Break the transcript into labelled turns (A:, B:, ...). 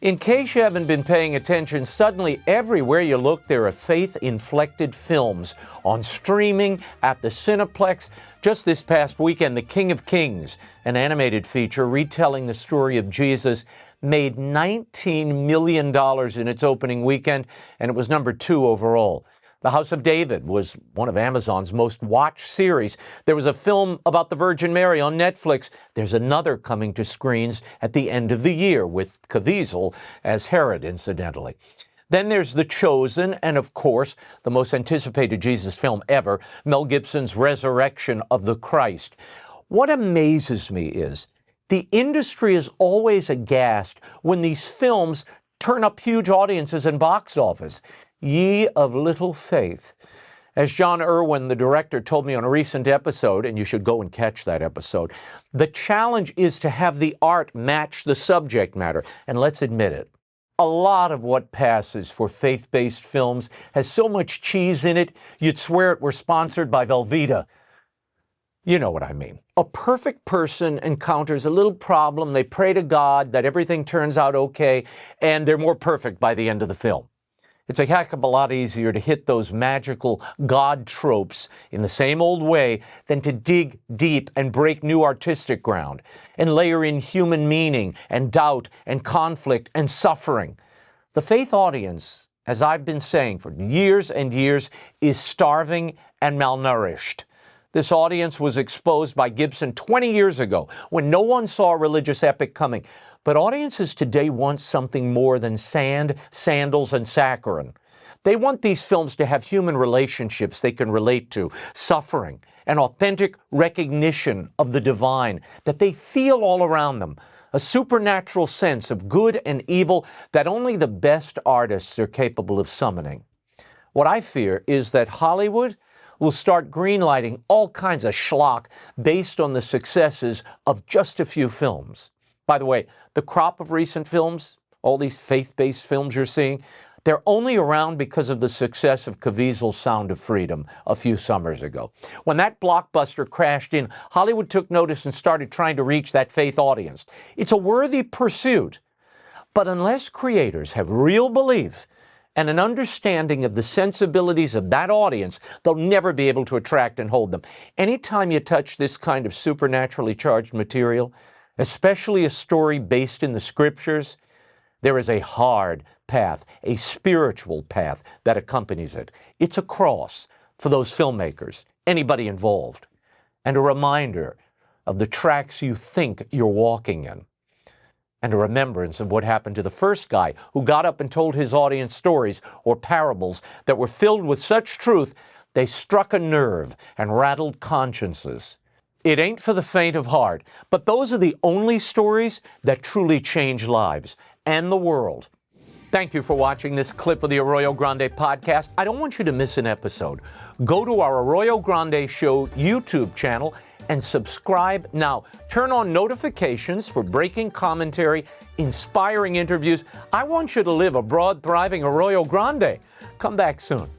A: In case you haven't been paying attention, suddenly everywhere you look there are faith-inflected films on streaming, at the Cineplex. Just this past weekend, The King of Kings, an animated feature retelling the story of Jesus, made $19 million in its opening weekend, and it was number 2 overall. The House of David was one of Amazon's most watched series. There was a film about the Virgin Mary on Netflix. There's another coming to screens at the end of the year with Caviezel as Herod, incidentally. Then there's The Chosen, and of course, the most anticipated Jesus film ever, Mel Gibson's Resurrection of the Christ. What amazes me is the industry is always aghast when these films turn up huge audiences and box office. Ye of little faith. As John Irwin, the director, told me on a recent episode, and you should go and catch that episode, the challenge is to have the art match the subject matter. And let's admit it, a lot of what passes for faith-based films has so much cheese in it, you'd swear it were sponsored by Velveeta. You know what I mean. A perfect person encounters a little problem, they pray to God that everything turns out okay, and they're more perfect by the end of the film. It's a heck of a lot easier to hit those magical God tropes in the same old way than to dig deep and break new artistic ground and layer in human meaning and doubt and conflict and suffering. The faith audience, as I've been saying for years and years, is starving and malnourished. This audience was exposed by Gibson 20 years ago when no one saw a religious epic coming. But audiences today want something more than sand, sandals, and saccharin. They want these films to have human relationships they can relate to, suffering, an authentic recognition of the divine that they feel all around them, a supernatural sense of good and evil that only the best artists are capable of summoning. What I fear is that Hollywood will start greenlighting all kinds of schlock based on the successes of just a few films. By the way, the crop of recent films, all these faith-based films you're seeing, they're only around because of the success of Caviezel's Sound of Freedom a few summers ago. When that blockbuster crashed in, Hollywood took notice and started trying to reach that faith audience. It's a worthy pursuit, but unless creators have real belief and an understanding of the sensibilities of that audience, they'll never be able to attract and hold them. Anytime you touch this kind of supernaturally charged material, especially a story based in the scriptures, there is a hard path, a spiritual path that accompanies it. It's a cross for those filmmakers, anybody involved, and a reminder of the tracks you think you're walking in, and a remembrance of what happened to the first guy who got up and told his audience stories or parables that were filled with such truth they struck a nerve and rattled consciences. It ain't for the faint of heart, but those are the only stories that truly change lives and the world. Thank you for watching this clip of the Arroyo Grande podcast. I don't want you to miss an episode. Go to our Arroyo Grande Show YouTube channel and subscribe now. Turn on notifications for breaking commentary, inspiring interviews. I want you to live a broad, thriving Arroyo Grande. Come back soon.